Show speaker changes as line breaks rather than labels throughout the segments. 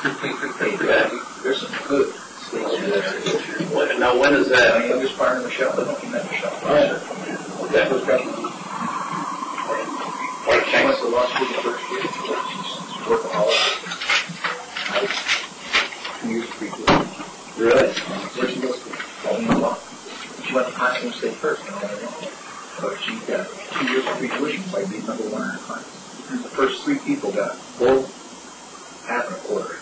There's some good stations there.
Now, when is that?
Youngest partner, Michelle. I don't know if you met Michelle.
Okay.
She went to law school the first year. She's working all out. 2 years pre-school.
Really?
Where she goes to? Law. She went to Potsdam State first. So she got 2 years of free tuition by being number one in her class. The first 3 people got half and a quarter.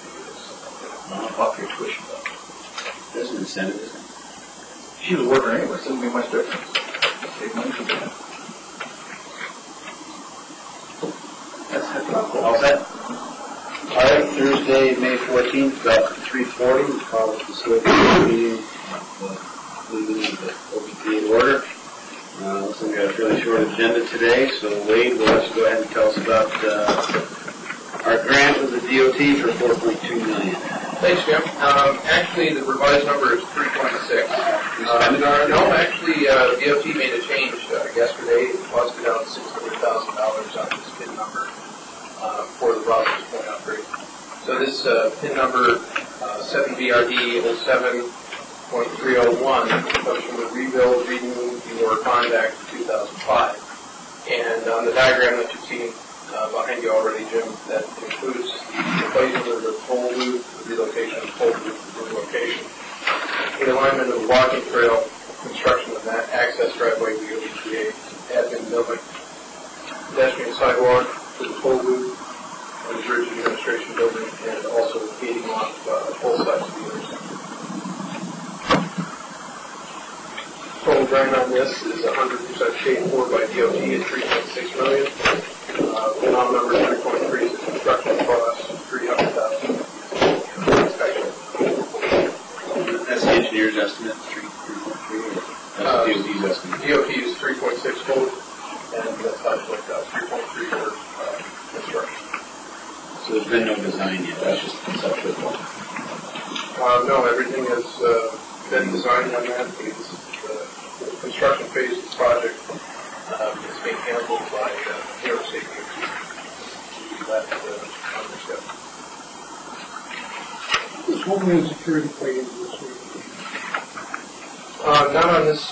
Off your tuition bill.
There's an incentive, isn't it?
She was working anyway, so it didn't make much difference. Save money for that.
That's all set. All right, Thursday, May 14th, about 3:40. We call it the facility meeting of the OBPA order. Looks like we got a fairly short agenda today, so Wade, we'll let you go ahead and tell us about our grant with the DOT for $4.2 million.
Thanks, Jim. Actually, the revised number is 3.6. No, actually, DOT made a change yesterday. It busted out $600,000 on this PIN number for the Rogers Point upgrade. So this PIN number 7BRD 07.301 comes from the Rebuild, Renew, Your Contact 2005. And on the diagram that you've seen behind you already, Jim, that includes the replacement of the toll booth, the relocation of the toll booth to the location, the alignment of the walking trail, construction of that access driveway to the OBPA, admin building, pedestrian sidewalk to the toll booth, and the bridge administration building, and also gating off both sides of the intersection. Total grant on this is 100% paid for by DOT at $3.6 million. The number 3.3 is the construction cost, $300,000.
That's the engineer's estimate, 3.3. That's DOT's estimate.
DOT is 3.6 total, and that's how it's worked out, 3.3 for construction.
So there's been no design yet, that's just conceptual.
No, everything has been designed on that. The construction phase of the project is being handled by New York State DOT. That's on the step.
Is Homeland Security playing into this week?
Not on this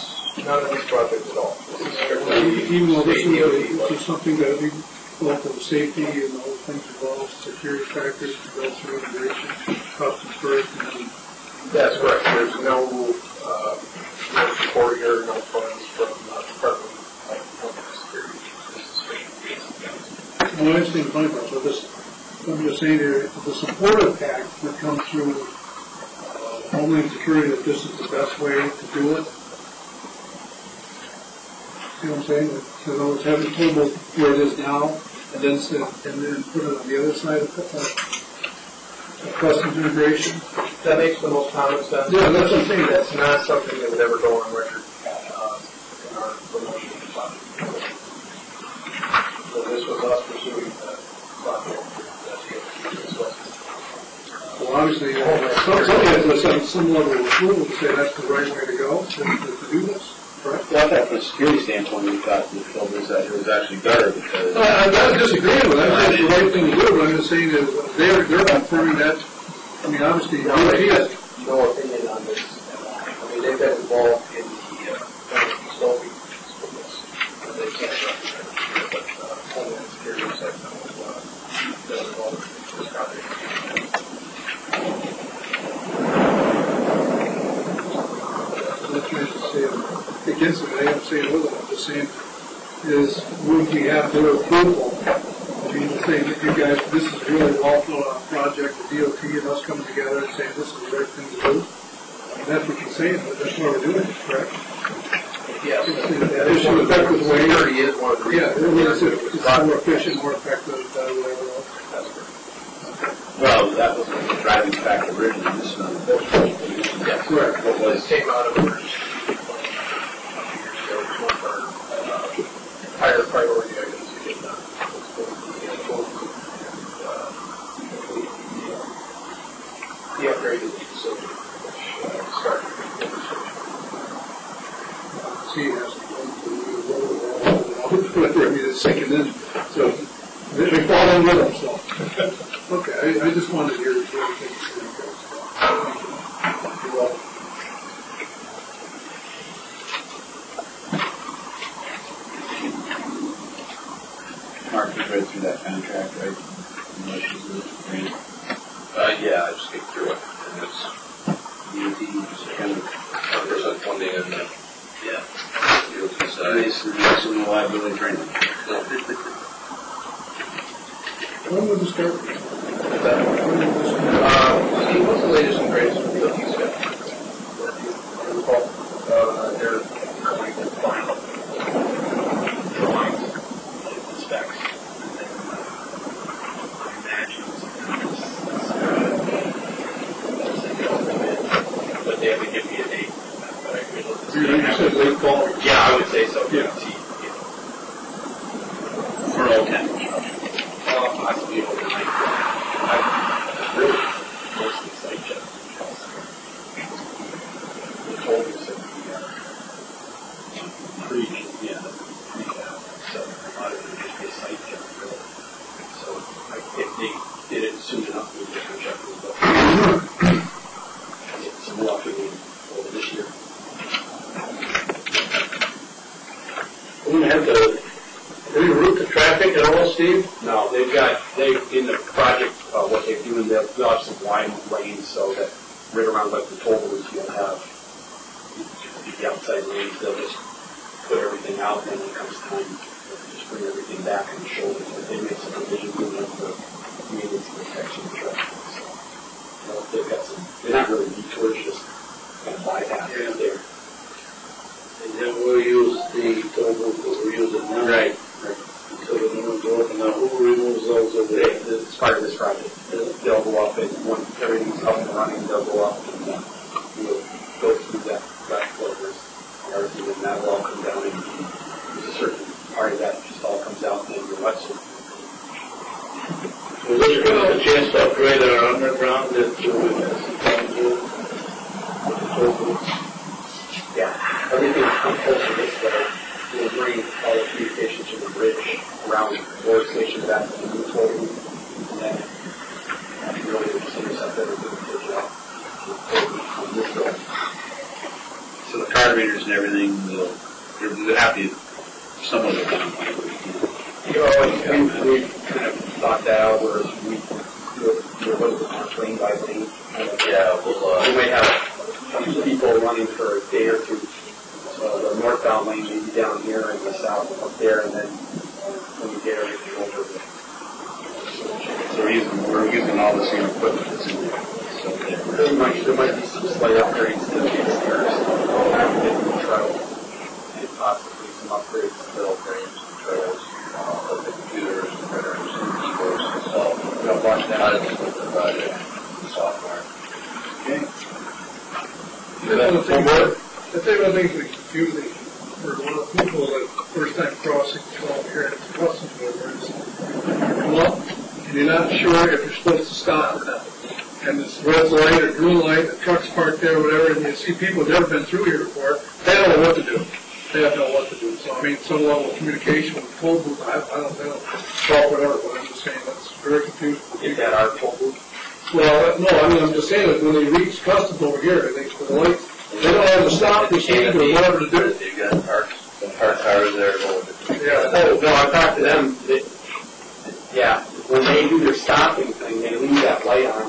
project at all. This is strictly
Even though
DOT.
this is something that we both of safety and all things involved, security factors, industrial integration, customs first, and
that's correct. There's no support here, no funds from the Department of Homeland Security. This is strictly
well, I understand the point about so this. I'm just saying here, the supportive pact that comes through Homeland Security that this is the best way to do it. You know what I'm saying? Because I was having trouble where it is now, and then put it on the other side of customs integration.
That makes the most common sense.
Yeah, that's what I'm saying.
That's not something that would ever go on record in our promotion of the project. So this was us pursuing the project.
Well, obviously, somebody has some level of approval to say that's the right way to go to do this. Correct?
Well, I thought from a security standpoint, we thought that it was actually better because...
I'm not disagreeing with that. That's the right thing to do, but I'm just saying that they're confirming that. I mean, obviously,
DOT has no opinion on this. I mean, they've been involved in the consulting for this. And they can't represent it, but Homeland Security said no, they're involved in this project.
That's what I'm saying. Against it, I am saying with it. I'm just saying is would we have their approval? I mean, the thing that you guys, this is really well thought out project, the DOT and us coming together and saying this is the right thing to do. I mean, that's what you're saying, but that's why we're doing it, correct?
Yes.
That issue effective way.
Security is one of the reasons.
Yeah, it's more efficient, more effective, whatever else.
That's correct.
Well, that was the driving factor originally. This is not the
Yes,
correct.
What was came out of emergency higher priority items to get done. The upgraded facility, which started with the
See, it's sinking in. So they fall in with them, so. Okay, I just wanted to hear it. fall.
Yeah, I would say so.
Yeah.
For all 10 construction.
Possibly overnight. Really, mostly site check. They told us that so a lot of it would just be a site check, really. So if they did it soon enough, we would just check it. So we'll have to do over this year.
We're going to have to reroute the traffic at all, Steve?
No, in the project, what they're doing, they'll have some wide lanes so that right around like the toll booths, you'll have the outside lanes, they'll just put everything out, and then when it comes time, they'll just bring everything back on the shoulders. But they make some provisions in there for maintenance and protection of traffic. So, they've got some, they're not really detours, just kind of bypass it there.
And then we'll use the toll booth that we're using now.
Right.
Until the new ones open. Now, who removes those over there?
It's part of this project. They'll go up, and when everything's up and running, they'll go up, and we'll go through that filters and everything, and that will all come down, and there's a certain part of that just all comes out, and then you're wet.
So we're going to have a chance to upgrade our underground that
Yeah, everything comes close to this way. We'll bring all the communication to the bridge around the board station back to the new toll booth, and then really just intercept everything and take it out on this building.
So the card readers and everything, they're happy somewhat of them.
We kind of thought that out, whereas we what is it, on lane by lane? We may have a few people running for a day or two. So the northbound lane may be down here and the south up there, and then when we get everything over the.
So we're using all the same equipment that's in there. So
Pretty much, there might be some slight upgrades to the stairs, and possibly some upgrades to the frames, controls, the computers, the printers, and keyboards. So we'll watch that as with the project, the software.
Okay.
I think one thing that's confusing for a lot of people that first time crossing here at the customs border is you come up and you're not sure if you're supposed to stop or not. And this red light or green light, the truck's parked there or whatever, and you see people who've never been through here before, they don't know what to do. They don't know what to do. So, I mean, some level of communication with the toll booth, I don't know, talk whatever, but I'm just saying that's very confusing.
Is that our toll booth?
Well, no, I mean, I'm just saying that when they reach customs over here, I think for the lights, they don't have to stop the machine or whatever to do.
You've got parked cars there going.
Yeah.
Oh, no, I talked to them. Yeah, when they do their stopping thing, they leave that light on.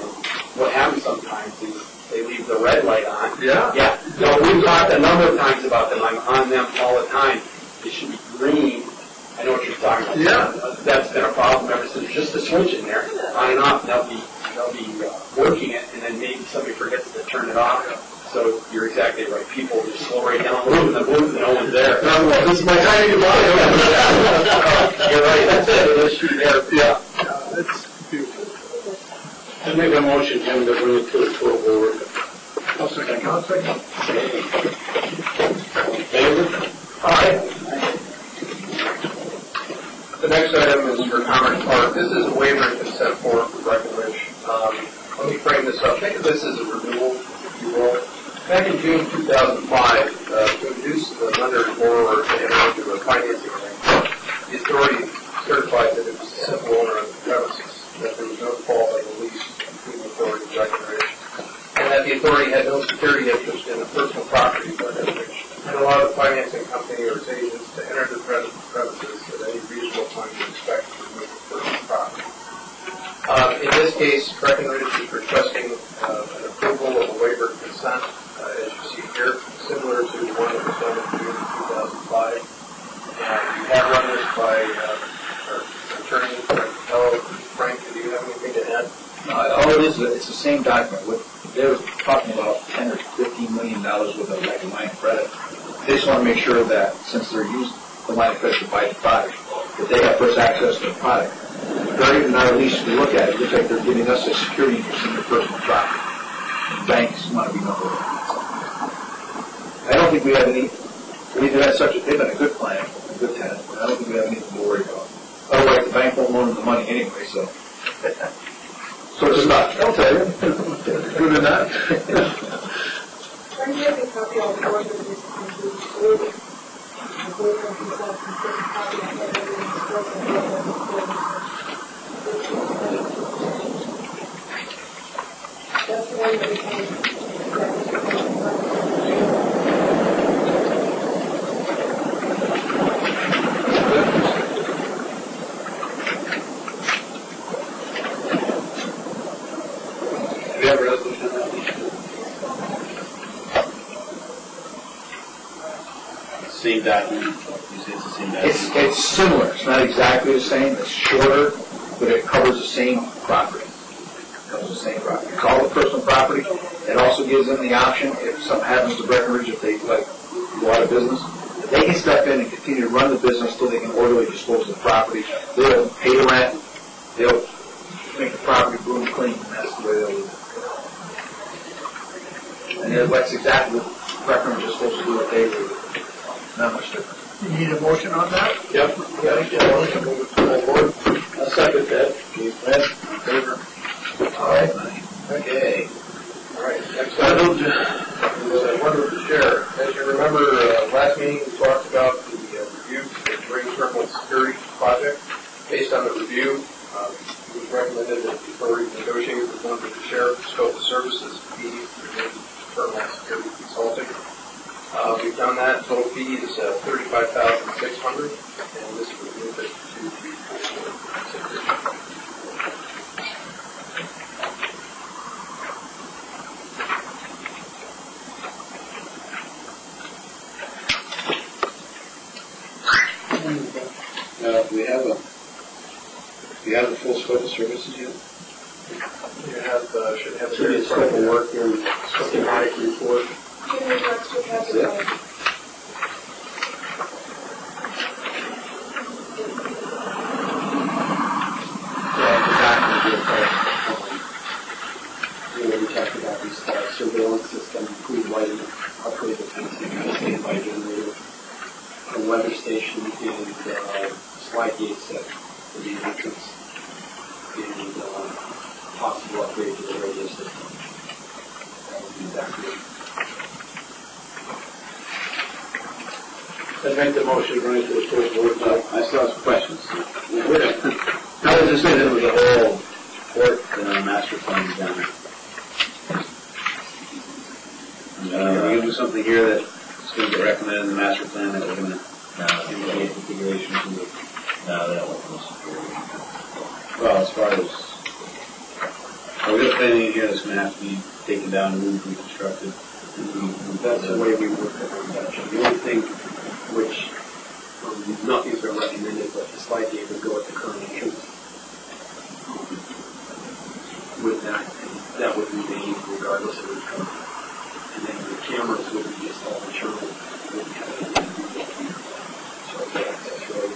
What happens sometimes is they leave the red light on.
Yeah?
Yeah. No, we've talked a number of times about them. I'm on them all the time. It should be green. I know what you're talking about.
Yeah.
That's been a problem ever since. Just a switch in there, on and off. They'll be working it, and then maybe somebody forgets to turn it off. So you're exactly right. People just slow right down, move the booth, and no one's there.
This is my time to buy.
You're right. That's it. Let's shoot there.
Yeah. It's confusing.
I make a motion, Jim, to bring it to the toll board.
I'll second.
Favor?
Aye. The next item is for Commerce Park. This is a waiver and consent form for Breckenridge. Let me frame this up. Think of this as a renewal, if you will. Back in June 2005, to induce the lender and borrower to enter into a financing arrangement, the authority certified that it was the simple owner of the premises, that there was no fault of the lease between the authority and Breckenridge, and that the authority had no security interest in the personal property of Breckenridge, and allowed the financing company or its agents to enter the premises at any reasonable time to expect to remove the personal property. In this case, Breckenridge is requesting an approval of a waiver of consent, as you see here, similar to one that was done in June 2005. You have run this by our attorney, Frank. Do you have anything to add?
All it is, it's the same document. They were talking about $10 or $15 million worth of like line of credit. They just want to make sure that since they're using the line of credit to buy the product, that they have first access to the product. During our lease, we look at it, it looks like they're giving us a security interest in their personal property. And banks want to be number one. I don't think we have any They've been a good client, a good tenant. I don't think we have anything to worry about. Otherwise, the bank won't loan them the money anyway, so. So it's not, I'll tell you. Good or not.
Can you have a copy of the order that is included? The board of himself can take a copy of everything that's the one that we can.
Do we have a resolution on that? Same document. You say it's the same document.
It's similar. It's not exactly the same. It's shorter, but it covers the same property. It's all the personal property. It also gives them the option, if something happens to Breckenridge, if they go out of business, they can step in and continue to run the business until they can orderly dispose of the property. They'll pay the rent. They'll make the property boom clean, and that's the way they'll do it. And that's exactly what Breckenridge is supposed to do what they do. Not much different.
You need a motion on that?
Yep. I'll second that.
In favor?
All right.
Okay.
All right. Next item is one with the share. As you remember, last meeting we talked about the review of the Drain Terminal Security Project. Based on the review, it was recommended that the authority negotiate with one with the sheriff the scope of services fee for terminal security consulting. We've done that. Total fee is $35,600, and this would move it to 3,460.
Do you have the full scope of services yet?
You have, should have a scope of work here, schematic report.
Can we just have
That's
the
it.
We talked about these surveillance system, food lighting, upgrade the fencing, standby generator, a weather station, and slide gates at the main entrance, and possible upgrade to the radio system. That would be exactly.
Let's make the motion right to the first board. I still have some questions. How does this fit in with the whole port master plan down there? Are we going to do something here that's going to get recommended in the master plan that we're going to indicate configurations in the...
No, they don't want the security.
Well, as far as... Are we going to put anything in here that's going to have to be taken down and moved, reconstructed?
That's the way we work at reduction. The only thing which nothing's been recommended, but the slide gate would go at the current entrance. With that would remain regardless of the color. And then the cameras would be just all internal. Wouldn't have anything to do with the so the access road.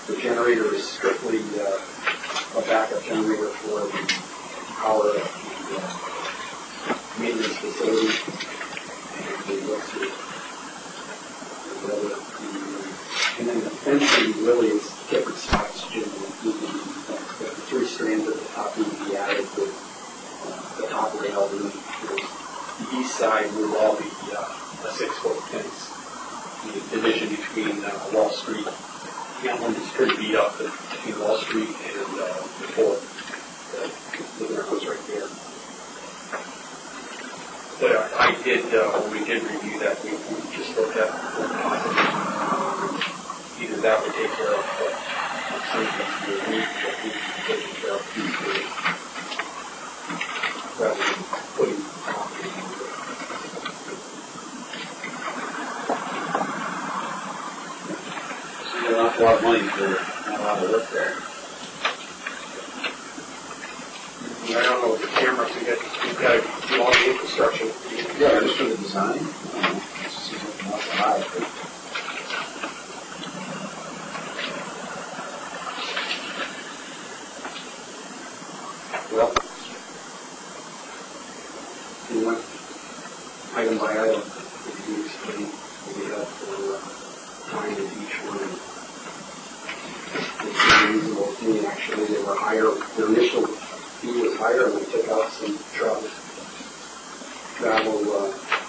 The generator is strictly a backup generator for the power of the maintenance facility. And then the fencing really is different spots generally. The three strands at the top need to be added with the top rail. The east side will all be a 6-foot fence. The division between Wall Street, Hamlin is pretty beat up between Wall Street and the port. The river was right there. But I did, when we did review that, we just looked at either that would take care of rather than putting
An awful lot of money for not a lot of work there.
I don't know, the cameras, you've got to do all the infrastructure.
Yeah, just for the design. It seems like an awful lot, but
well, you want item by item. If you time with each one. It's a reasonable fee. Actually, they were higher. Their initial fee was higher, and we took out some travel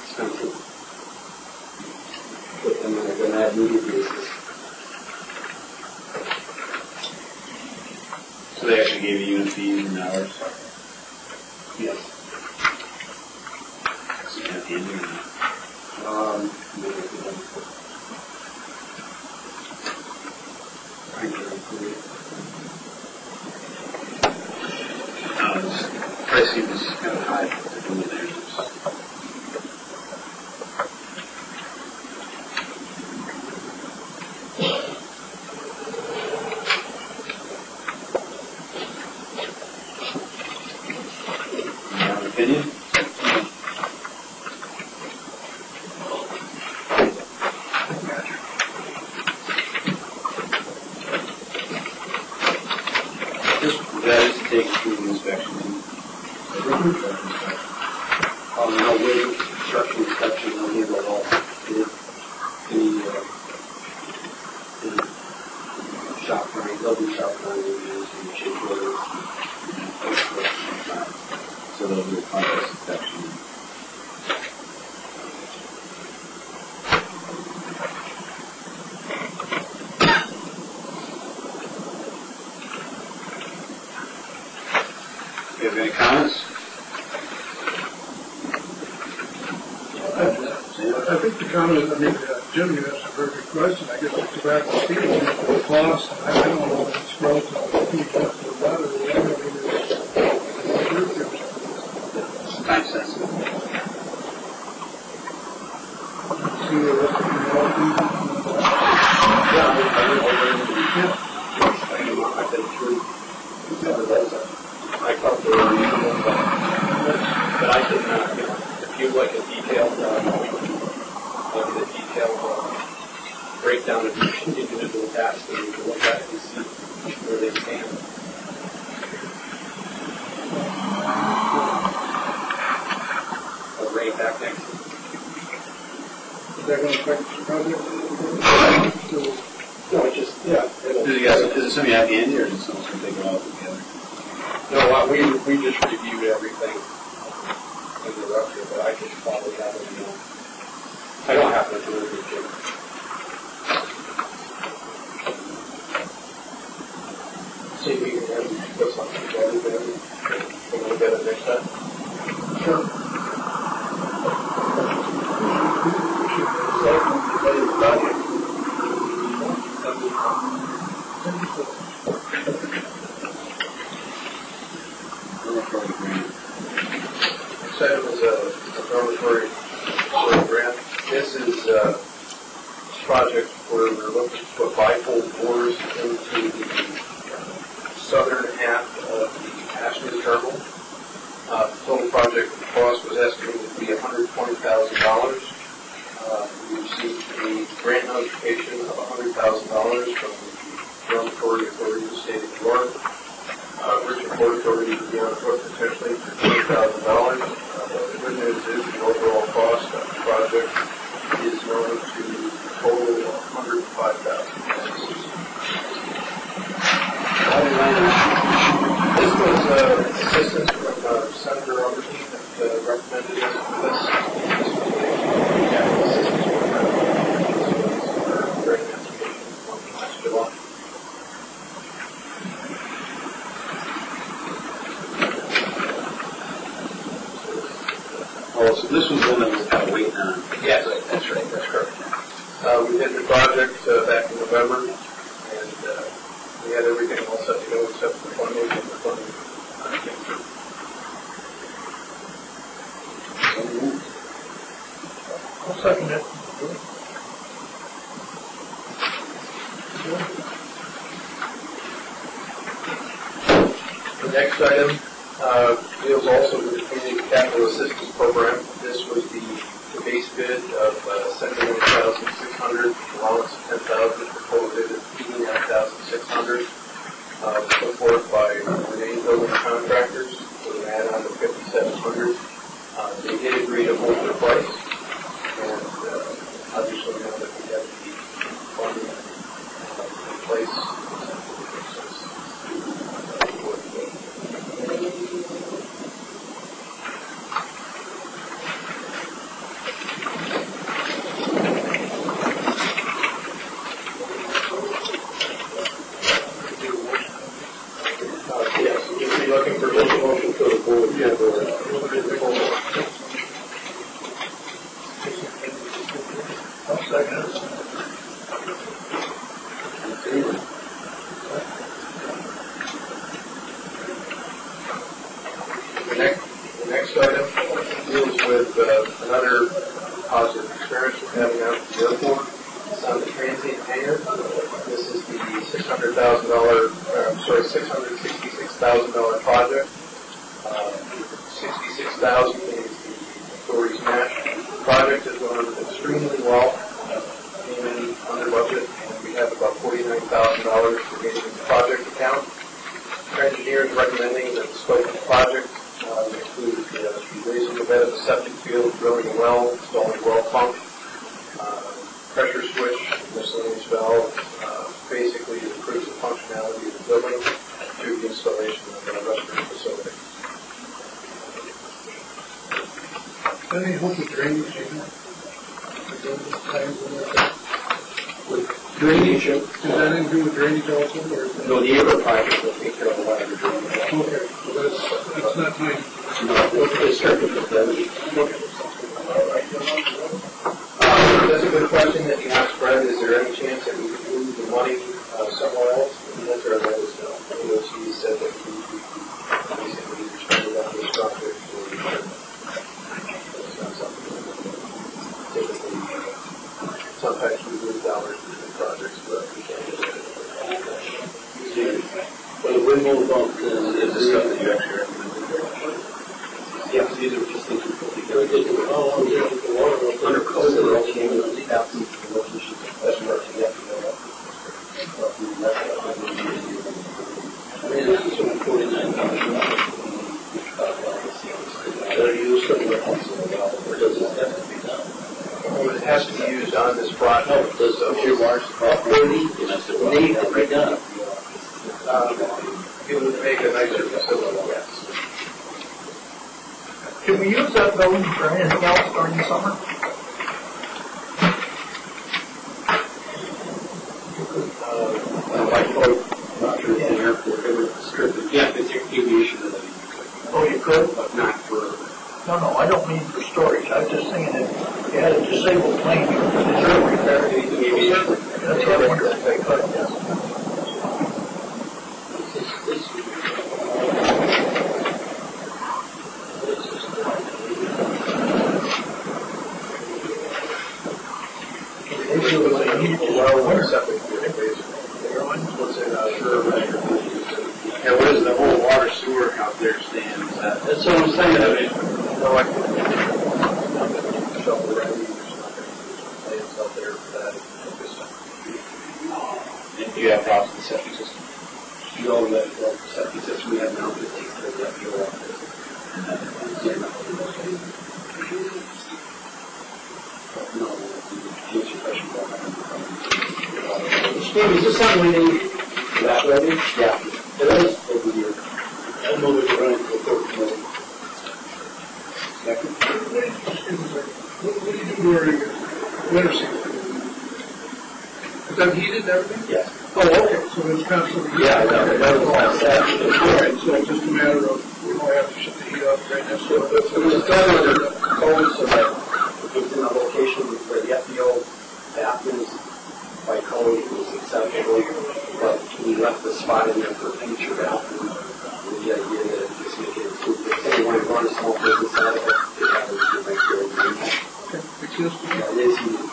expenses. Put them on an as-needed basis.
So they actually gave you unit fees and hours?
Yes.
So you have the ending or not? Pricing was kind of high for doing theirs. Opinion? That is to take through the inspection.
No way construction inspection, no need at all. Any shop drawing, building shop drawing reviews, and shape orders.
So they'll do a process inspection. Do you have any comments?
I think the comment, Jim, you asked a very good question. I guess the tobacco steel, the cost, I don't know if it's relative to the cost of that or whatever.
It's time sensitive.
See the rest of
I've been through I thought they were reasonable, but I did not, if you like a detailed, breakdown of each individual task that you can look at and see where they stand. I'll bring it back next.
Is that going to affect the project?
No, it just, yeah.
Is it something at the end, or is it something to take it all together?
No, we just reviewed everything in the rupture, but I just probably haven't, I don't have to do it with Jim. See if we can put something together there. We'll look at it next time. Sure.
This item is a dormitory grant. This is a project where we're looking to put bifold doors into the southern half of the passenger terminal. The total project cost was estimated to be $120,000. We received a grant notification of $100,000 from the Dormitory Authority of the State of New York. Richard Port Authority to be on foot potentially for $20,000. The good news is the overall cost of the project is going to total $105,000. This was assistance from Senator Ogdensburg that recommended us for this. This was a capital assistance program during the application last July.
Oh, so this was one that was kind of waiting on.
Yes, that's right, that's correct. We did the project back in November, and we had everything all set to go except for the funding, and the funding came through.
I'll second it.
The next item deals also with the Community Capital Assistance Program. This was the base bid of $71,600, allowance of $10,000, for total bid of $89,600. Put forth by Renee Building Contractors with an add-on of $5,700. They did agree to hold their price, and obviously now that we have the The next item deals with another positive experience we're having out at the airport. It's on the transient hangar. This is the $666,000 project. $66,000 is the authority's match. The project is going extremely well. Came in under budget, and we have about $49,000 remaining in the project account. Our engineer is recommending that the scope of the project include raising the bed of the septic field, drilling a well, installing a well pump, pressure switch, miscellaneous valve, basically it improves the functionality of the building through the installation of a restroom facility.
Any hope with drainage?
With drainage,
Is that anything to do with drainage also? Or is that...
no, the airport project will take care of a lot of the drainage.
Okay, so that's not mine.
No, it's strictly with them.
That's a good question that you asked, Brad. Is there any chance that we could move the money somewhere else? The answer is no. DOT said that we basically spend it on this project. It's not something that typically, sometimes we move dollars between projects, but we can't do it.
But the windmill bump is the stuff that you actually recommend. Yeah, these are just things we put together. Under code, they're all came in the location. That's where you have to go up. I mean, this is only $49,000. They're used somewhere else, or does it have to be done?
Well, it has to be used on this project.
Does your water property need to be done?
It would make a nicer facility, yes.
Can we use that building for anything else during the summer?
Not sure the airport, it was strictly, yeah, it's aviation related.
Oh, you could?
But not for...
No, I don't mean for storage. I was just thinking if you had a disabled plane, you could reserve repair. That's what I wonder if they could, yes.
Yeah, what is the whole water sewer out there stands?
That's what I'm saying. I mean,
And do you have problems with the septic system?
you know that septic system we have now that takes care of that fuel out there. No, answer your question. Steve, is this something we need that ready? Yeah. It is over here. I'll move it around to the third floor. Second.
What do you do during winter season? Is that heated and everything?
Yes.
Oh, okay, so it's constantly heated.
Yeah, that was
All right, so it's just a matter of, we don't have to shut the heat off right now. So
it was done under code so that it was in a location where the FBO bathrooms by code was acceptable, but we left the spot in there for future bathrooms with the idea that it just make it improved. If they want to run a small business out of it, they have to make sure it's in there.
okay, makes sense to me.
Yeah, it is heated.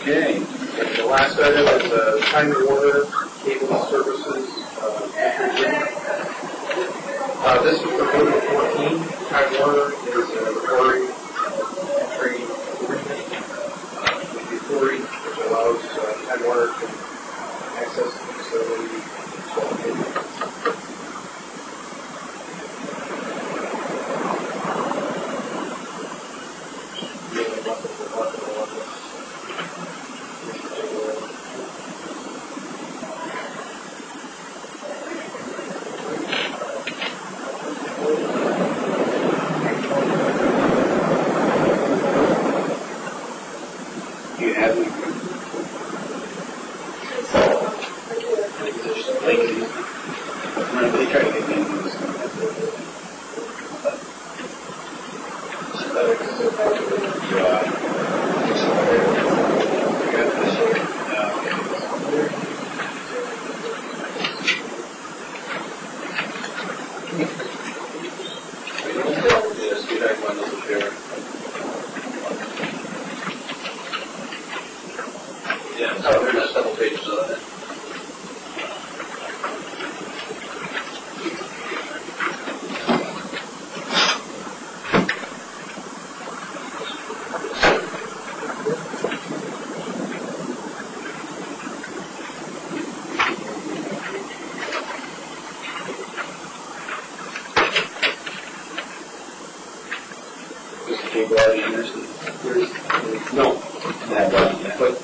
Okay. The last item is Time Warner Cable Services. This is for April 14. Time Warner is a recording entry agreement with the authority, which allows Time Warner to access the facility. pages of it.
No, but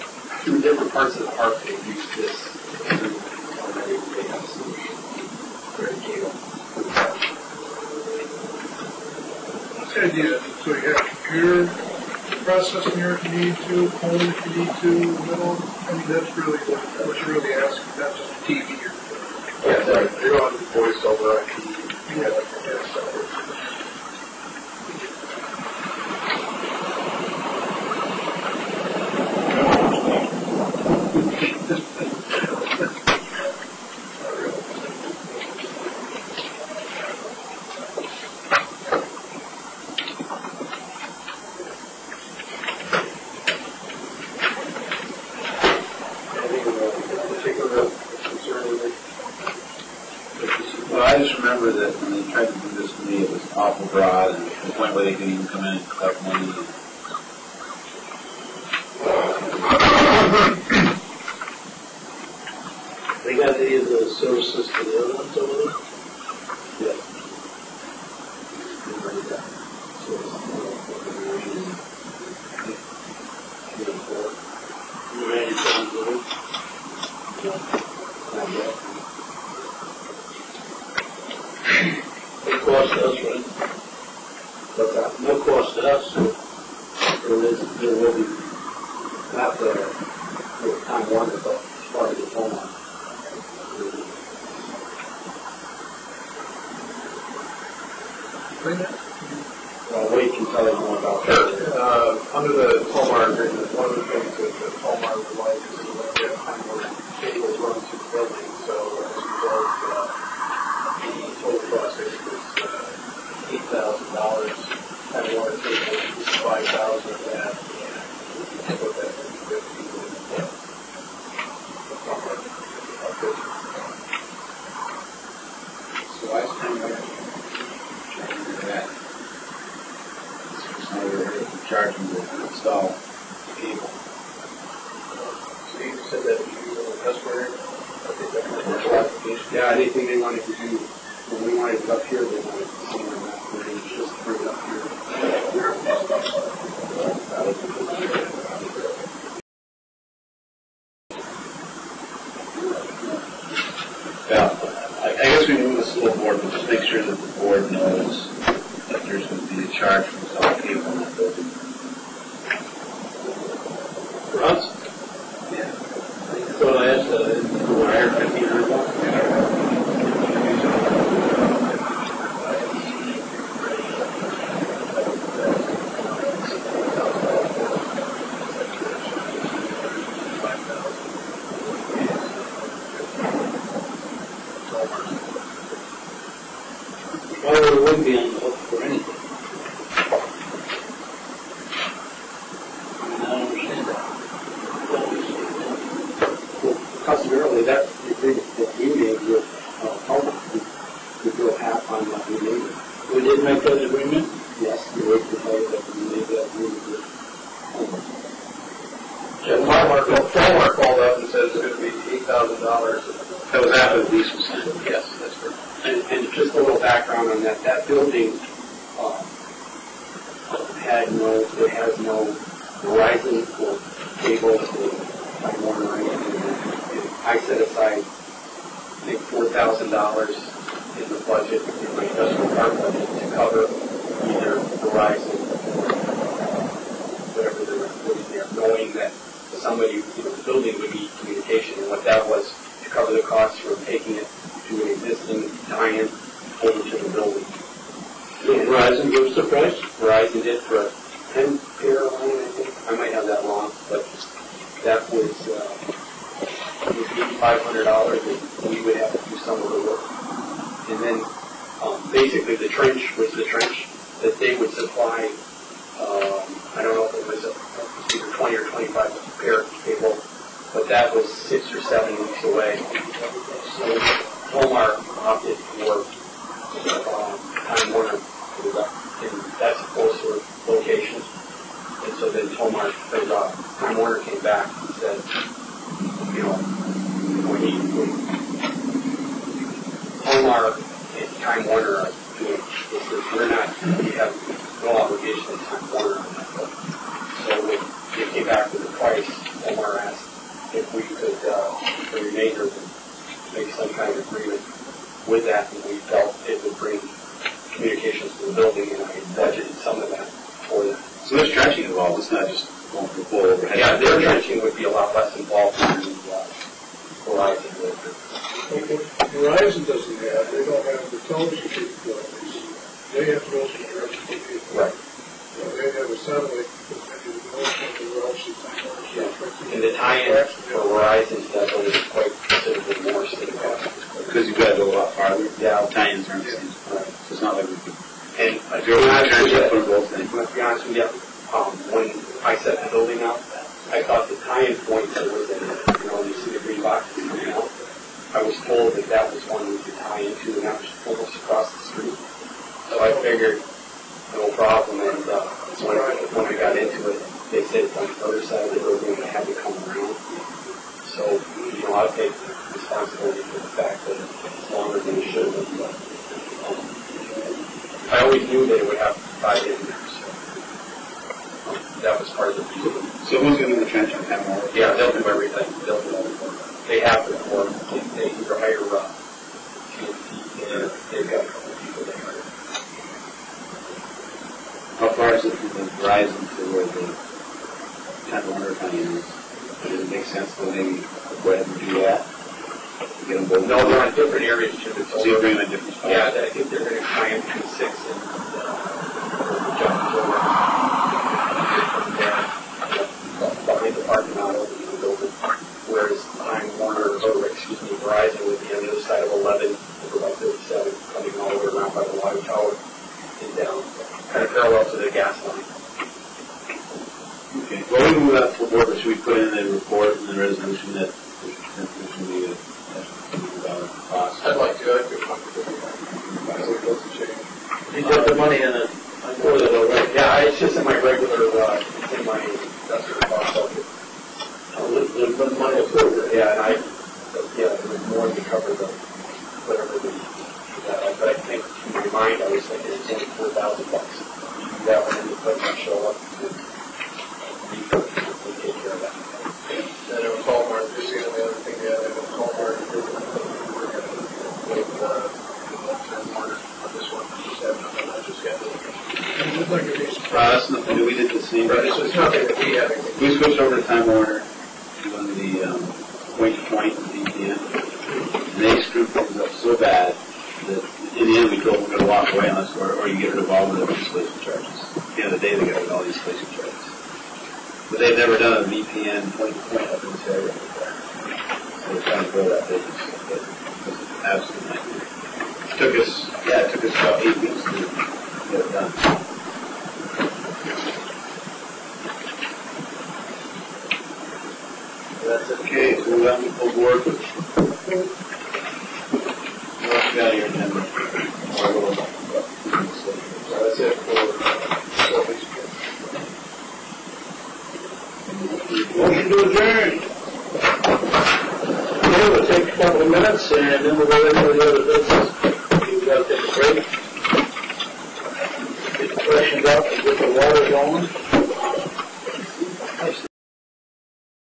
through different parts of the park, they use this already. They have some very cable.
What's the idea? So you have computer processing here if you need to, phone if you need to, middle. I mean, that's really what you're really asking, not just a TV.
Yeah, right. You're on voice over IP. Yeah, that's
Well, I just remember that when they tried to do this to me, it was awful broad, and to the point where they could even come in and collect money.
They got any of the services for the other ones over there? Yeah. No cost to us, right? What's that? No cost to us. There will be not the time one, but part of the phone. Well, wait until I know about that.
under the Tolmar agreement, one of the things that the Tolmar would like is to look at how more cables run through the building. So as a result, the total cost is $8,000. I want to take $5,000 of that and put that into the
So I spent that. Charging to install the cable.
Steve said that you were a customer.
Yeah, anything they wanted to do, when we wanted it up here, they wanted to see them that way, just bring it up here.
Yeah, I guess we move the school board, but just make sure that the board knows that there's going to be a charge for installing cable in that building.
For us? Yeah. So I asked, wire $1,500. Well, we wouldn't be on the hook for anything. I don't understand that. Well, customarily, that's the agreement that we made with Hallmark. We go half on what we made. We did make that agreement? Yes, we were to say that we made that agreement with Hallmark.
Tolmar called up and said it's going to be $8,000.
That was after the lease was signed.
Yes, that's correct.
And just a little background on that. That building has no Verizon or cable or Time Warner or anything. And I set aside, I think, $4,000 in the budget, in my industrial park budget, to cover either Verizon or whatever they're putting there, knowing that somebody, the building would need communication. And what that was, to cover the costs for taking it to an existing tie-in over to the building. So Verizon gives the price? Verizon did for a 10-pair line, I think. I might have that wrong, but that was $500, and we would have to do some of the work. And then basically the trench was the trench that they would supply. I don't know if it was either 20 or 25 pair of cable, but that was was 6 or 7 weeks away. So Tomar opted for Time Warner, and that's a closer location. And so then Time Warner came back and said, Tomar and Time Warner are doing this. We have no obligation to Time Warner on that. So when they came back with the price, Tomar asked if we could, the remainder, make some kind of agreement with that, and we felt it would bring communications to the building, and I budgeted some of that for them.
So there's trenching involved, it's not just going for full overhead.
Yeah, their trenching would be a lot less involved than Verizon would.
Verizon doesn't have, they don't have the television capabilities. They have those directions.
Right.
They have a satellite.
And the tie-in for Verizon definitely is quite considerably more significant.
Because you've got to go a lot farther.
Yeah.
Tie-ins aren't the same.
Right.
So it's not like we could.
And
If you're going to trench up for both things.
to be honest with you, when I set the building up, I thought the tie-in point that was in it, you see the green boxes coming out, I was told that that was one we could tie into, and that was almost across the street. So I figured, no problem, and when I got into it, they said it's on the other side of the building, and I had to come around. So, I'll take responsibility for the fact that it's longer than it should have been. I always knew that it would have to tie in there, so that was part of the deal.
So who's going to do the trench on Time Warner?
Yeah, they'll do everything. They'll do everything. They have to work. They either hire and they've got a couple of people they hire.
How far is it from the Verizon to where the Time Warner tie-in is? Does it make sense to maybe go ahead and do that? Get them both?
No, they're on different areas too.
So you're bringing them in different spots?
Yeah, I think they're going to tie in between 6 and jump over. Behind the parking lot over the building. Whereas Verizon would be on the other side of 11, over by 37, coming all the way around by the water tower and down, kind of parallel to the gas line.
Okay. Well, we move that full board, but should we put in a report and the resolution that there's going to be a cost?
I'd like to. I'd feel comfortable with that. I think that's a change.
You got the money in it. Yeah, it's just in my regular, it's in my industrial cost budget. The money approved, yeah, and it was more to cover the, whatever but I think in my mind, I was thinking it's only $4,000. That one, and the budget show up, and we take care of that.
And it was Hallmark, this is the only other thing they had, it was Hallmark, with on this one, just having on that, just got
It looked like a decent.
That's nothing new. We did the same.
Right, so it's nothing that we have.
We switched over to Time Warner on the point-to-point VPN. And they screwed things up so bad that in the end we told them we're going to walk away unless, or you get rid of all of the installation charges. At the end of the day, they got rid of all the installation charges. But they've never done a VPN point-to-point up in this area before. So we're trying to grow that business. But it was an absolute nightmare. It took us about 8 weeks to get it done. That's okay. So we're on the full board. What else you got here, Denver?
That's it for
Motion to adjourn. Okay, we'll take a couple of minutes and then we'll go into the other business. We've got to take a break. Get the questions up and get the water going.